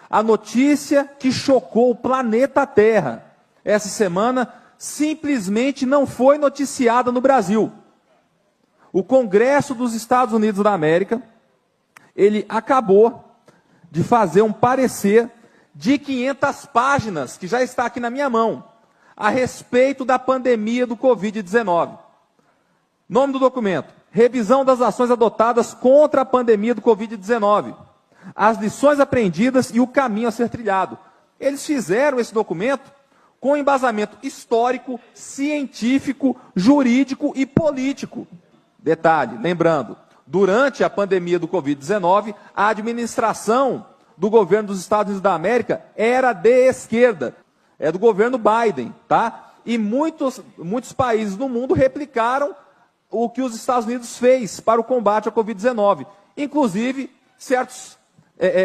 A notícia que chocou o planeta Terra essa semana simplesmente não foi noticiada no Brasil. O Congresso dos Estados Unidos da América, ele acabou de fazer um parecer de 500 páginas, que já está aqui na minha mão, a respeito da pandemia do Covid-19. Nome do documento: Revisão das ações adotadas contra a pandemia do Covid-19, as lições aprendidas e o caminho a ser trilhado. Eles fizeram esse documento com embasamento histórico, científico, jurídico e político. Detalhe, lembrando, durante a pandemia do Covid-19, a administração do governo dos Estados Unidos da América era de esquerda, é do governo Biden, tá? E muitos países do mundo replicaram o que os Estados Unidos fez para o combate à Covid-19. Inclusive, certos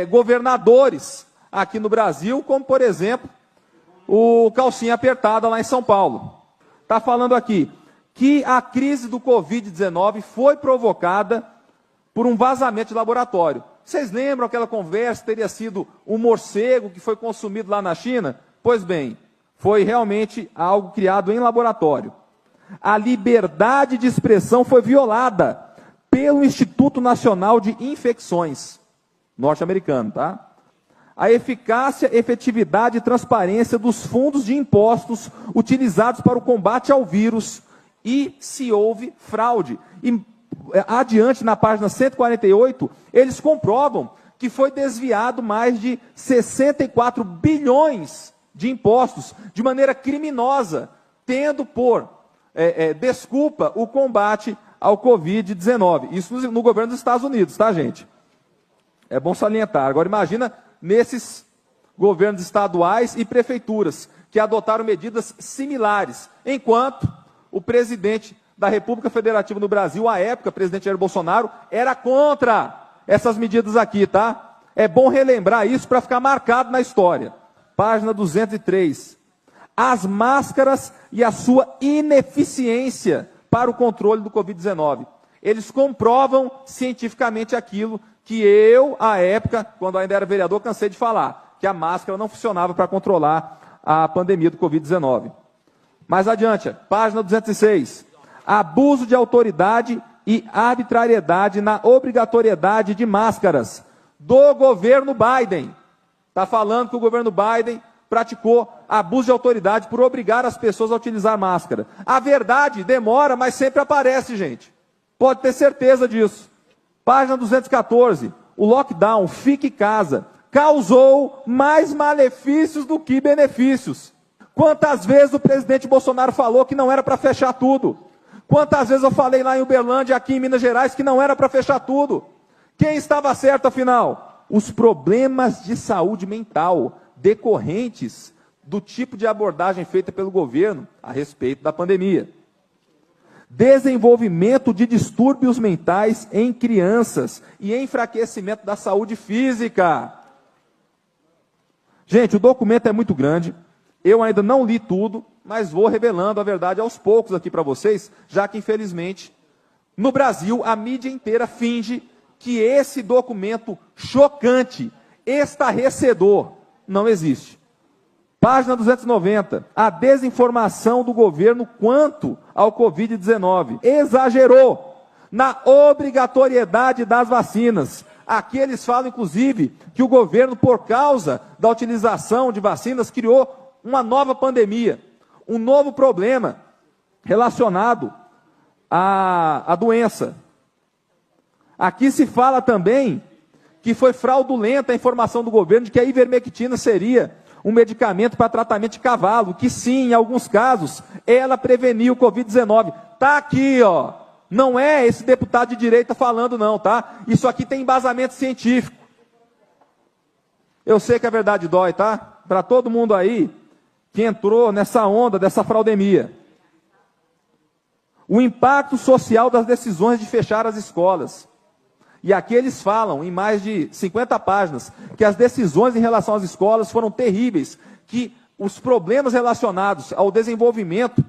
governadores aqui no Brasil, como, por exemplo, o Calcinha Apertada lá em São Paulo. Está falando aqui que a crise do Covid-19 foi provocada por um vazamento de laboratório. Vocês lembram aquela conversa que teria sido um morcego que foi consumido lá na China? Pois bem, foi realmente algo criado em laboratório. A liberdade de expressão foi violada pelo Instituto Nacional de Infecções, norte-americano, tá? A eficácia, efetividade e transparência dos fundos de impostos utilizados para o combate ao vírus e se houve fraude. E adiante, na página 148, eles comprovam que foi desviado mais de 64 bilhões de impostos de maneira criminosa, tendo por desculpa o combate ao Covid-19. Isso no governo dos Estados Unidos, tá, gente? É bom salientar. Agora, imagina nesses governos estaduais e prefeituras que adotaram medidas similares, enquanto o presidente da República Federativa do Brasil, à época, presidente Jair Bolsonaro, era contra essas medidas aqui, tá? É bom relembrar isso para ficar marcado na história. Página 203. As máscaras e a sua ineficiência para o controle do Covid-19. Eles comprovam cientificamente aquilo que eu, à época, quando ainda era vereador, cansei de falar, que a máscara não funcionava para controlar a pandemia do Covid-19. Mais adiante, página 206. Abuso de autoridade e arbitrariedade na obrigatoriedade de máscaras do governo Biden. Está falando que o governo Biden praticou abuso de autoridade por obrigar as pessoas a utilizar máscara. A verdade demora, mas sempre aparece, gente. Pode ter certeza disso. Página 214. O lockdown, fique em casa, causou mais malefícios do que benefícios. Quantas vezes o presidente Bolsonaro falou que não era para fechar tudo? Quantas vezes eu falei lá em Uberlândia, aqui em Minas Gerais, que não era para fechar tudo? Quem estava certo, afinal? Os problemas de saúde mental decorrentes do tipo de abordagem feita pelo governo a respeito da pandemia. Desenvolvimento de distúrbios mentais em crianças e enfraquecimento da saúde física. Gente, o documento é muito grande, eu ainda não li tudo, mas vou revelando a verdade aos poucos aqui para vocês, já que, infelizmente, no Brasil, a mídia inteira finge que esse documento chocante, estarrecedor, não existe. Página 290. A desinformação do governo quanto ao Covid-19 exagerou na obrigatoriedade das vacinas. Aqui eles falam, inclusive, que o governo, por causa da utilização de vacinas, criou uma nova pandemia, um novo problema relacionado à doença. Aqui se fala também que foi fraudulenta a informação do governo de que a ivermectina seria um medicamento para tratamento de cavalo, que sim, em alguns casos, ela prevenia o Covid-19. Está aqui, ó. Não é esse deputado de direita falando não, tá? Isso aqui tem embasamento científico. Eu sei que a verdade dói, tá? Para todo mundo aí que entrou nessa onda dessa fraudemia. O impacto social das decisões de fechar as escolas. E aqui eles falam, em mais de 50 páginas, que as decisões em relação às escolas foram terríveis, que os problemas relacionados ao desenvolvimento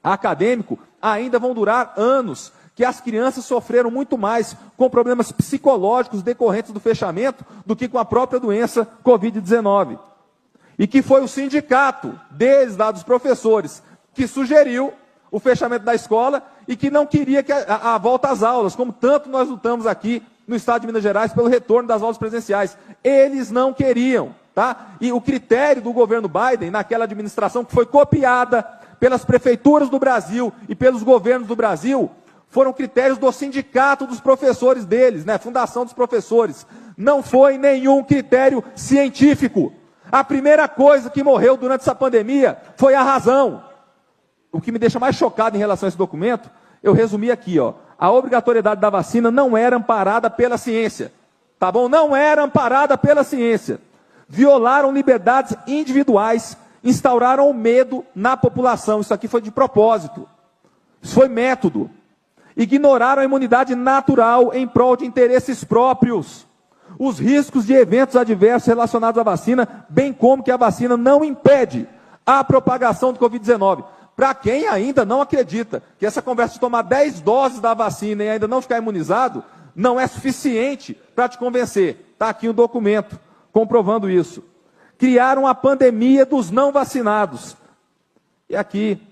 acadêmico ainda vão durar anos, que as crianças sofreram muito mais com problemas psicológicos decorrentes do fechamento do que com a própria doença Covid-19. E que foi o sindicato deles, lá dos professores, que sugeriu o fechamento da escola e que não queria que a volta às aulas, como tanto nós lutamos aqui no estado de Minas Gerais pelo retorno das aulas presenciais. Eles não queriam, tá? E o critério do governo Biden, naquela administração que foi copiada pelas prefeituras do Brasil e pelos governos do Brasil, foram critérios do sindicato dos professores deles, né? Fundação dos Professores. Não foi nenhum critério científico. A primeira coisa que morreu durante essa pandemia foi a razão. O que me deixa mais chocado em relação a esse documento, eu resumi aqui, ó. A obrigatoriedade da vacina não era amparada pela ciência. Tá bom? Não era amparada pela ciência. Violaram liberdades individuais, instauraram o medo na população. Isso aqui foi de propósito. Isso foi método. Ignoraram a imunidade natural em prol de interesses próprios. Os riscos de eventos adversos relacionados à vacina, bem como que a vacina não impede a propagação do Covid-19. Para quem ainda não acredita que essa conversa de tomar 10 doses da vacina e ainda não ficar imunizado, não é suficiente para te convencer. Está aqui um documento comprovando isso. Criaram a pandemia dos não vacinados. E aqui,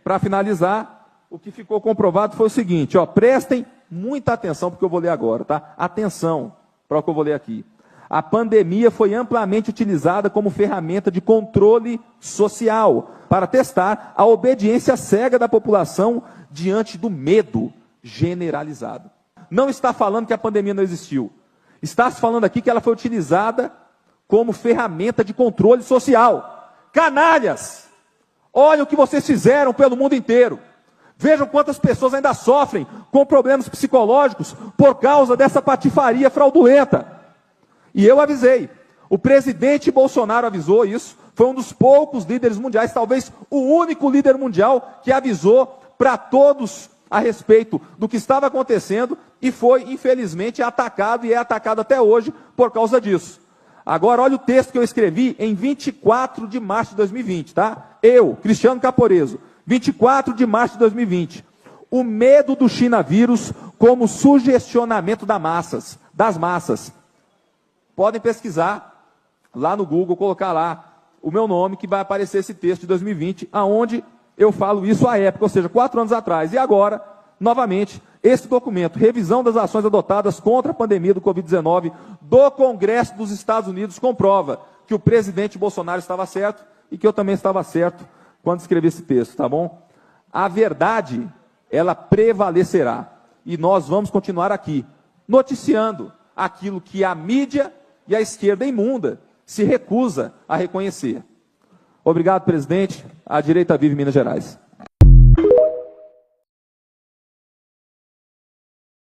para finalizar, o que ficou comprovado foi o seguinte, ó, prestem muita atenção porque eu vou ler agora, tá? Atenção para o que eu vou ler aqui. A pandemia foi amplamente utilizada como ferramenta de controle social para testar a obediência cega da população diante do medo generalizado. Não está falando que a pandemia não existiu. Está se falando aqui que ela foi utilizada como ferramenta de controle social. Canalhas! Olha o que vocês fizeram pelo mundo inteiro. Vejam quantas pessoas ainda sofrem com problemas psicológicos por causa dessa patifaria fraudulenta. E eu avisei. O presidente Bolsonaro avisou isso. Foi um dos poucos líderes mundiais, talvez o único líder mundial que avisou para todos a respeito do que estava acontecendo e foi, infelizmente, atacado e é atacado até hoje por causa disso. Agora, olha o texto que eu escrevi em 24 de março de 2020, tá? Eu, Cristiano Caporeso, 24 de março de 2020. O medo do Chinavírus como sugestionamento das massas. Podem pesquisar lá no Google, colocar lá o meu nome, que vai aparecer esse texto de 2020, aonde eu falo isso à época, ou seja, 4 anos atrás. E agora, novamente, esse documento, revisão das ações adotadas contra a pandemia do Covid-19 do Congresso dos Estados Unidos, comprova que o presidente Bolsonaro estava certo e que eu também estava certo quando escrevi esse texto, tá bom? A verdade, ela prevalecerá. E nós vamos continuar aqui, noticiando aquilo que a mídia e a esquerda imunda se recusa a reconhecer. Obrigado, presidente. A direita vive Minas Gerais.